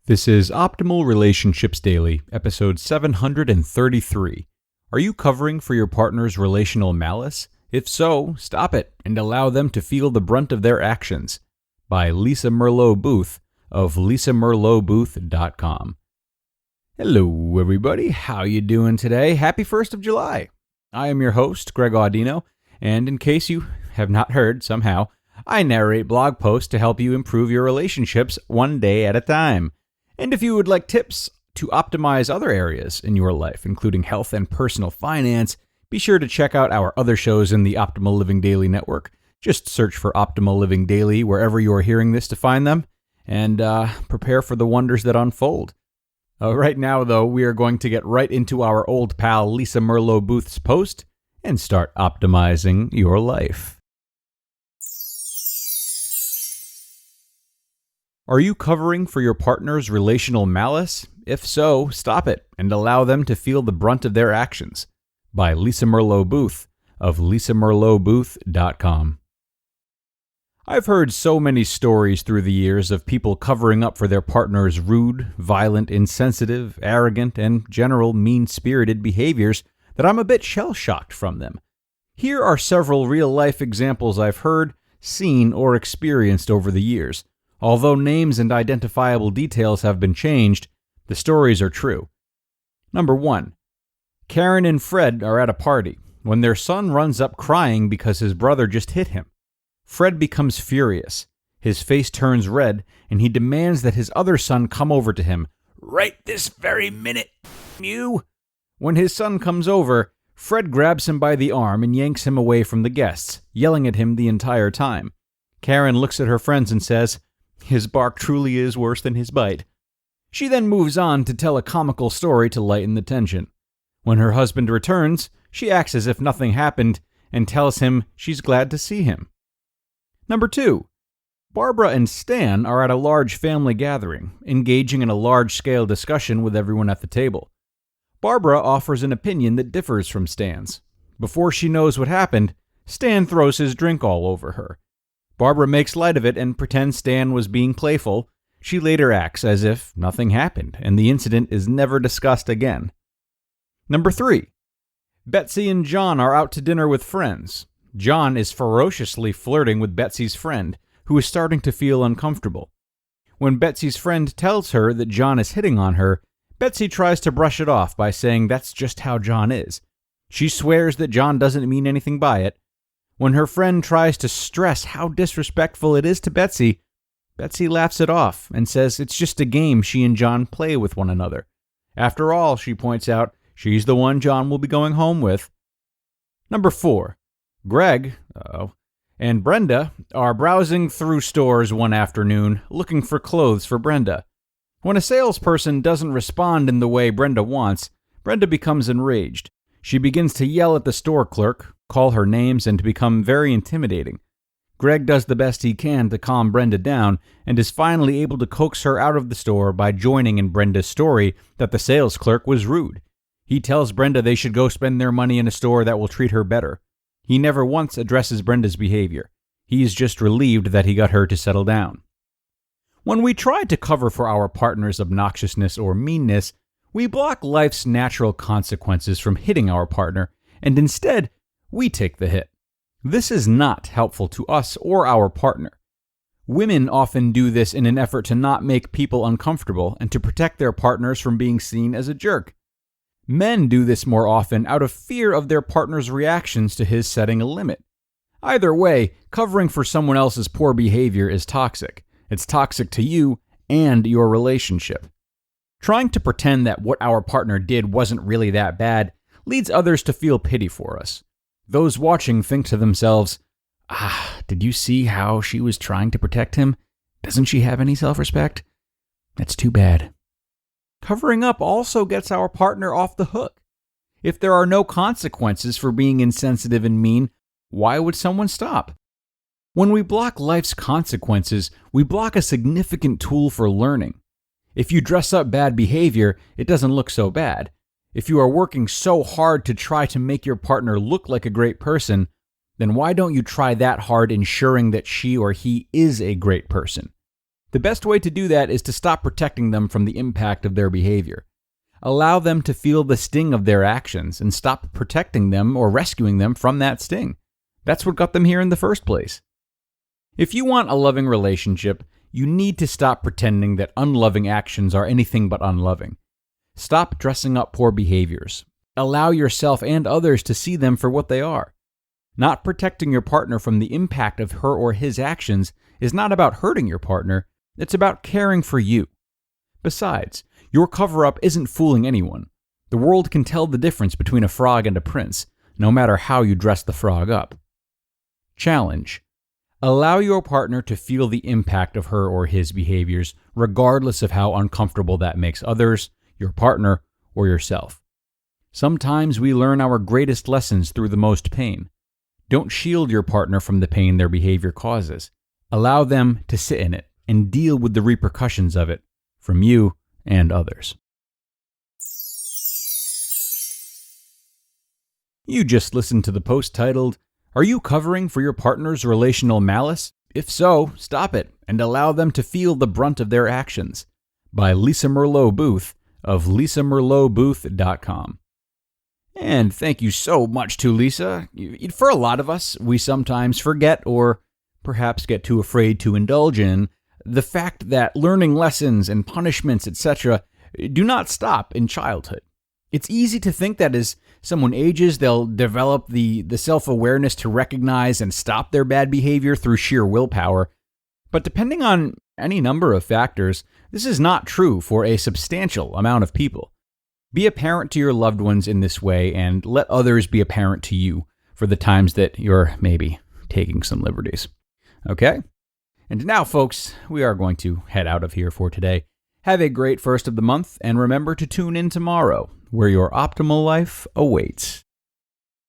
This is Optimal Relationships Daily, episode 733. Are you covering for your partner's relational malice? If so, stop it and allow them to feel the brunt of their actions. By Lisa Merlo-Booth of lisamerlobooth.com. Hello, everybody. How you doing today? Happy 1st of July. I am your host, Greg Audino, and in case you have not heard somehow, I narrate blog posts to help you improve your relationships one day at a time. And if you would like tips to optimize other areas in your life, including health and personal finance, be sure to check out our other shows in the Optimal Living Daily network. Just search for Optimal Living Daily wherever you are hearing this to find them, and prepare for the wonders that unfold. Right now, though, we are going to get right into our old pal Lisa Merlo-Booth's post and start optimizing your life. Are you covering for your partner's relational malice? If so, stop it and allow them to feel the brunt of their actions. By Lisa Merlo-Booth of lisamerlobooth.com. I've heard so many stories through the years of people covering up for their partner's rude, violent, insensitive, arrogant, and general mean-spirited behaviors that I'm a bit shell-shocked from them. Here are several real-life examples I've heard, seen, or experienced over the years. Although names and identifiable details have been changed, the stories are true. Number 1. Karen and Fred are at a party when their son runs up crying because his brother just hit him. Fred becomes furious. His face turns red, and he demands that his other son come over to him. Right this very minute, you! When his son comes over, Fred grabs him by the arm and yanks him away from the guests, yelling at him the entire time. Karen looks at her friends and says, "His bark truly is worse than his bite." She then moves on to tell a comical story to lighten the tension. When her husband returns, she acts as if nothing happened and tells him she's glad to see him. Number 2. Barbara and Stan are at a large family gathering, engaging in a large-scale discussion with everyone at the table. Barbara offers an opinion that differs from Stan's. Before she knows what happened, Stan throws his drink all over her. Barbara makes light of it and pretends Stan was being playful. She later acts as if nothing happened, and the incident is never discussed again. Number 3. Betsy and John are out to dinner with friends. John is ferociously flirting with Betsy's friend, who is starting to feel uncomfortable. When Betsy's friend tells her that John is hitting on her, Betsy tries to brush it off by saying that's just how John is. She swears that John doesn't mean anything by it. When her friend tries to stress how disrespectful it is to Betsy, Betsy laughs it off and says it's just a game she and John play with one another. After all, she points out, she's the one John will be going home with. Number 4. Greg and Brenda are browsing through stores one afternoon looking for clothes for Brenda. When a salesperson doesn't respond in the way Brenda wants, Brenda becomes enraged. She begins to yell at the store clerk, call her names, and to become very intimidating. Greg does the best he can to calm Brenda down and is finally able to coax her out of the store by joining in Brenda's story that the sales clerk was rude. He tells Brenda they should go spend their money in a store that will treat her better. He never once addresses Brenda's behavior. He is just relieved that he got her to settle down. When we try to cover for our partner's obnoxiousness or meanness, we block life's natural consequences from hitting our partner, and instead, we take the hit. This is not helpful to us or our partner. Women often do this in an effort to not make people uncomfortable and to protect their partners from being seen as a jerk. Men do this more often out of fear of their partner's reactions to his setting a limit. Either way, covering for someone else's poor behavior is toxic. It's toxic to you and your relationship. Trying to pretend that what our partner did wasn't really that bad leads others to feel pity for us. Those watching think to themselves, did you see how she was trying to protect him? Doesn't she have any self-respect? That's too bad. Covering up also gets our partner off the hook. If there are no consequences for being insensitive and mean, why would someone stop? When we block life's consequences, we block a significant tool for learning. If you dress up bad behavior, it doesn't look so bad. If you are working so hard to try to make your partner look like a great person, then why don't you try that hard ensuring that she or he is a great person? The best way to do that is to stop protecting them from the impact of their behavior. Allow them to feel the sting of their actions and stop protecting them or rescuing them from that sting. That's what got them here in the first place. If you want a loving relationship, you need to stop pretending that unloving actions are anything but unloving. Stop dressing up poor behaviors. Allow yourself and others to see them for what they are. Not protecting your partner from the impact of her or his actions is not about hurting your partner, it's about caring for you. Besides, your cover-up isn't fooling anyone. The world can tell the difference between a frog and a prince, no matter how you dress the frog up. Challenge. Allow your partner to feel the impact of her or his behaviors, regardless of how uncomfortable that makes others, your partner, or yourself. Sometimes we learn our greatest lessons through the most pain. Don't shield your partner from the pain their behavior causes. Allow them to sit in it and deal with the repercussions of it from you and others. You just listened to the post titled, "Are you covering for your partner's relational malice? If so, stop it and allow them to feel the brunt of their actions," by Lisa Merlo-Booth of lisamerlobooth.com. And thank you so much to Lisa. For a lot of us, we sometimes forget or perhaps get too afraid to indulge in the fact that learning lessons and punishments, etc., do not stop in childhood. It's easy to think that as someone ages, they'll develop the self-awareness to recognize and stop their bad behavior through sheer willpower. But depending on any number of factors, this is not true for a substantial amount of people. Be a parent to your loved ones in this way and let others be a parent to you for the times that you're maybe taking some liberties. Okay? And now, folks, we are going to head out of here for today. Have a great first of the month, and remember to tune in tomorrow, where your optimal life awaits.